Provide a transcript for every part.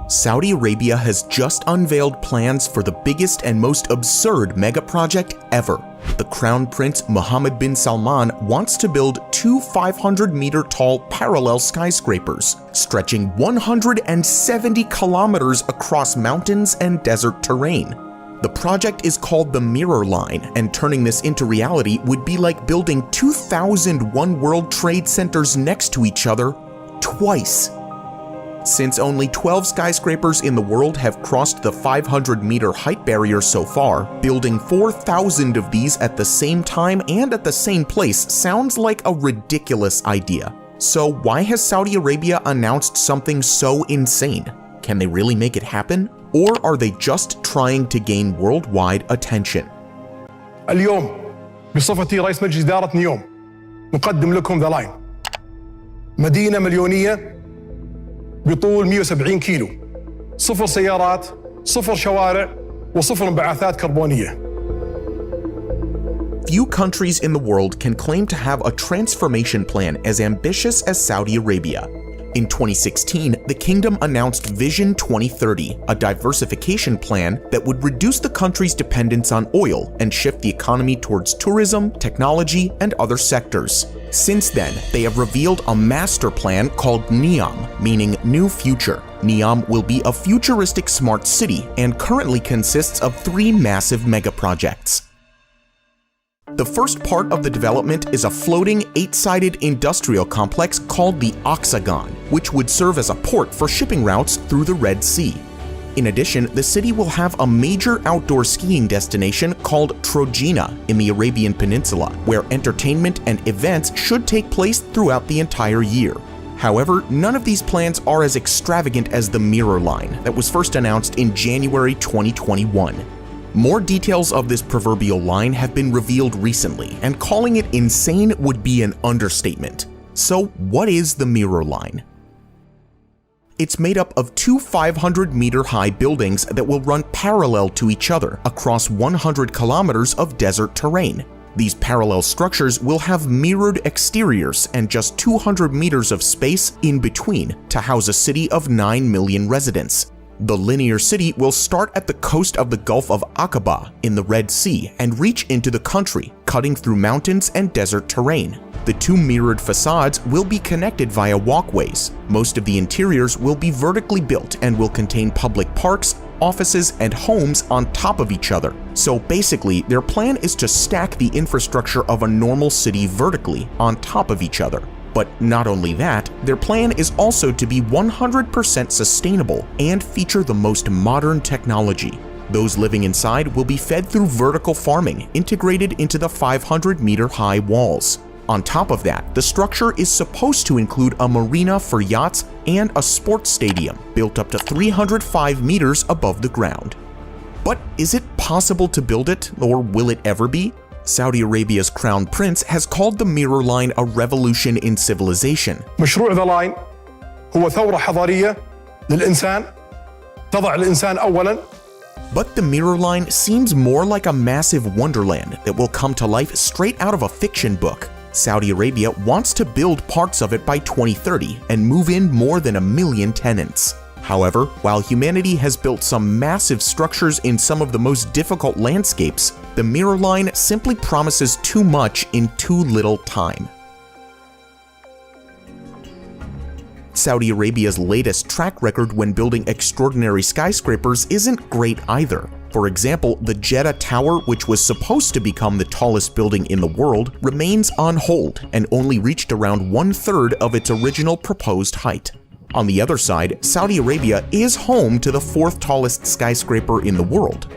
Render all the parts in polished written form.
Saudi Arabia has just unveiled plans for the biggest and most absurd mega project ever. The Crown Prince Mohammed bin Salman wants to build two 500-meter-tall parallel skyscrapers, stretching 170 kilometers across mountains and desert terrain. The project is called the Mirror Line, and turning this into reality would be like building 2,001 World Trade Centers next to each other twice. Since only 12 skyscrapers in the world have crossed the 500-meter height barrier so far, building 4,000 of these at the same time and at the same place sounds like a ridiculous idea. So why has Saudi Arabia announced something so insane? Can they really make it happen? Or are they just trying to gain worldwide attention? اليوم بصفتي رئيس مجلس إدارة نيوم نقدم لكم ذا لاين. مدينة مليونية بطول 170 كيلو، صفر سيارات، صفر شوارع، وصفر انبعاثات كربونية. Few countries in the world can claim to have a transformation plan as ambitious as Saudi Arabia. In 2016, the kingdom announced Vision 2030, a diversification plan that would reduce the country's dependence on oil and shift the economy towards tourism, technology, and other sectors. Since then, they have revealed a master plan called neom, meaning New Future. Neom will be a futuristic smart city and currently consists of 3 massive megaprojects. The first part of the development is a floating 8-sided industrial complex called the Octagon, which would serve as a port for shipping routes through the Red Sea. In addition, the city will have a major outdoor skiing destination called Trojena in the Arabian Peninsula, where entertainment and events should take place throughout the entire year. However, none of these plans are as extravagant as the Mirror Line that was first announced in January 2021. More details of this proverbial line have been revealed recently, and calling it insane would be an understatement. So what is the Mirror Line? It's made up of 2 500-meter-high buildings that will run parallel to each other across 100 kilometers of desert terrain. These parallel structures will have mirrored exteriors and just 200 meters of space in between to house a city of 9 million residents. The linear city will start at the coast of the Gulf of Aqaba in the Red Sea and reach into the country, cutting through mountains and desert terrain. The 2 mirrored facades will be connected via walkways. Most of the interiors will be vertically built and will contain public parks, offices, and homes on top of each other. So basically, their plan is to stack the infrastructure of a normal city vertically on top of each other. But not only that, their plan is also to be 100% sustainable and feature the most modern technology. Those living inside will be fed through vertical farming integrated into the 500-meter-high walls. On top of that, the structure is supposed to include a marina for yachts and a sports stadium built up to 305 meters above the ground. But is it possible to build it, or will it ever be? Saudi Arabia's Crown Prince has called the Mirror Line a revolution in civilization. مشروع ذا لاين هو ثورة حضارية للإنسان تضع الإنسان أولاً. But the Mirror Line seems more like a massive wonderland that will come to life straight out of a fiction book. Saudi Arabia wants to build parts of it by 2030 and move in more than 1 million tenants. However, while humanity has built some massive structures in some of the most difficult landscapes, the Mirror Line simply promises too much in too little time. Saudi Arabia's latest track record when building extraordinary skyscrapers isn't great either. For example, the Jeddah Tower, which was supposed to become the tallest building in the world, remains on hold and only reached around 1/3 of its original proposed height. On the other side, Saudi Arabia is home to the 4th tallest skyscraper in the world.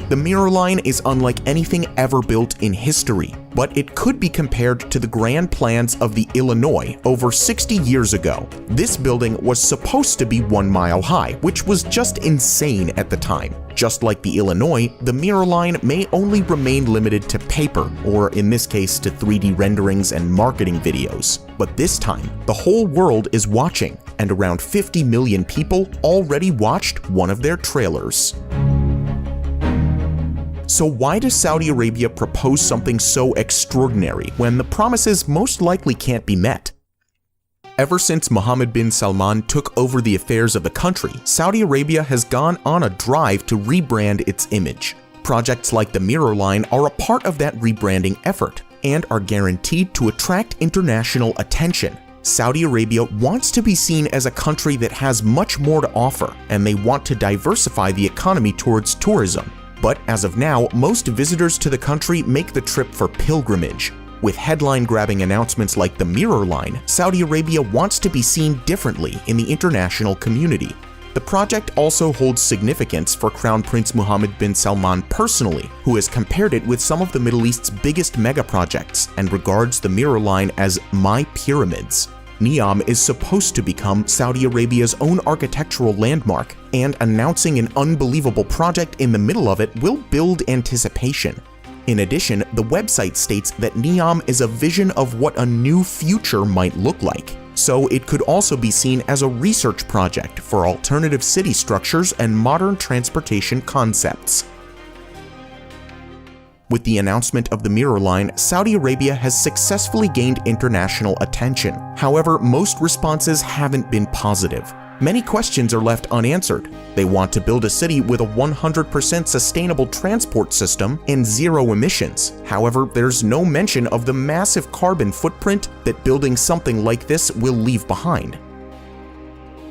The Mirror Line is unlike anything ever built in history, but it could be compared to the grand plans of the Illinois over 60 years ago. This building was supposed to be 1 mile high, which was just insane at the time. Just like the Illinois, the Mirror Line may only remain limited to paper, or in this case to 3D renderings and marketing videos. But this time, the whole world is watching, and around 50 million people already watched one of their trailers. So why does Saudi Arabia propose something so extraordinary when the promises most likely can't be met? Ever since Mohammed bin Salman took over the affairs of the country, Saudi Arabia has gone on a drive to rebrand its image. Projects like the Mirror Line are a part of that rebranding effort and are guaranteed to attract international attention. Saudi Arabia wants to be seen as a country that has much more to offer, and they want to diversify the economy towards tourism. But as of now, most visitors to the country make the trip for pilgrimage. With headline-grabbing announcements like the Mirror Line, Saudi Arabia wants to be seen differently in the international community. The project also holds significance for Crown Prince Mohammed bin Salman personally, who has compared it with some of the Middle East's biggest mega-projects and regards the Mirror Line as "my pyramids." Neom is supposed to become Saudi Arabia's own architectural landmark, and announcing an unbelievable project in the middle of it will build anticipation. In addition, the website states that Neom is a vision of what a new future might look like, so it could also be seen as a research project for alternative city structures and modern transportation concepts. With the announcement of the Mirror Line, Saudi Arabia has successfully gained international attention. However, most responses haven't been positive. Many questions are left unanswered. They want to build a city with a 100% sustainable transport system and zero emissions. However, there's no mention of the massive carbon footprint that building something like this will leave behind.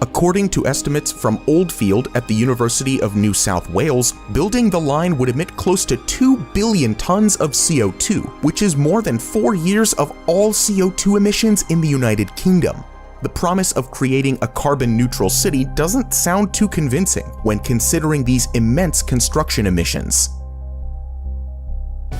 According to estimates from Oldfield at the University of New South Wales, building the line would emit close to 2 billion tons of CO2, which is more than 4 years of all CO2 emissions in the United Kingdom. The promise of creating a carbon-neutral city doesn't sound too convincing when considering these immense construction emissions.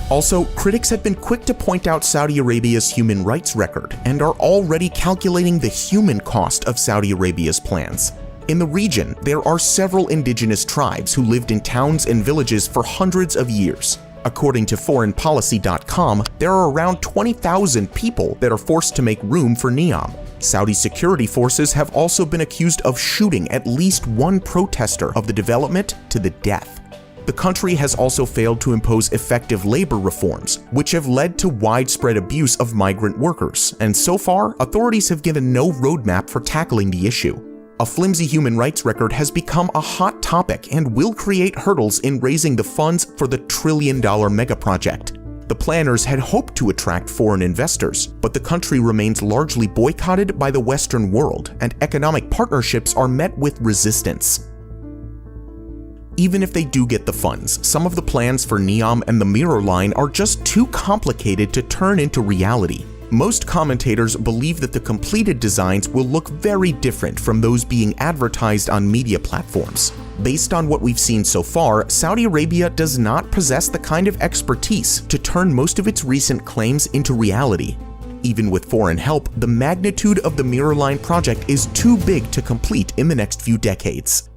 Also, critics have been quick to point out Saudi Arabia's human rights record and are already calculating the human cost of Saudi Arabia's plans. In the region, there are several indigenous tribes who lived in towns and villages for hundreds of years. According to foreignpolicy.com, there are around 20,000 people that are forced to make room for Neom. Saudi security forces have also been accused of shooting at least one protester of the development to the death. The country has also failed to impose effective labor reforms, which have led to widespread abuse of migrant workers, and so far, authorities have given no roadmap for tackling the issue. A flimsy human rights record has become a hot topic and will create hurdles in raising the funds for the trillion-dollar megaproject. The planners had hoped to attract foreign investors, but the country remains largely boycotted by the Western world, and economic partnerships are met with resistance. Even if they do get the funds, some of the plans for Neom and the Mirror Line are just too complicated to turn into reality. Most commentators believe that the completed designs will look very different from those being advertised on media platforms. Based on what we've seen so far, Saudi Arabia does not possess the kind of expertise to turn most of its recent claims into reality. Even with foreign help, the magnitude of the Mirror Line project is too big to complete in the next few decades.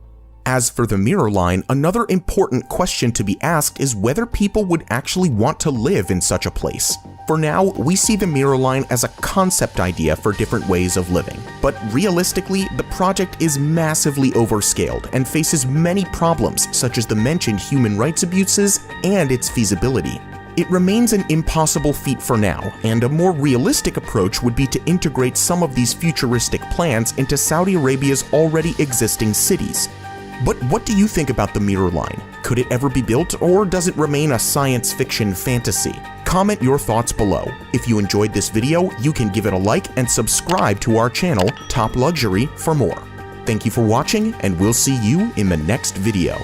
As for the Mirror Line, another important question to be asked is whether people would actually want to live in such a place. For now, we see the Mirror Line as a concept idea for different ways of living, but realistically, the project is massively overscaled and faces many problems such as the mentioned human rights abuses and its feasibility. It remains an impossible feat for now, and a more realistic approach would be to integrate some of these futuristic plans into Saudi Arabia's already existing cities. But what do you think about the Mirror Line? Could it ever be built, or does it remain a science fiction fantasy? Comment your thoughts below. If you enjoyed this video, you can give it a like and subscribe to our channel, Top Luxury, for more. Thank you for watching, and we'll see you in the next video.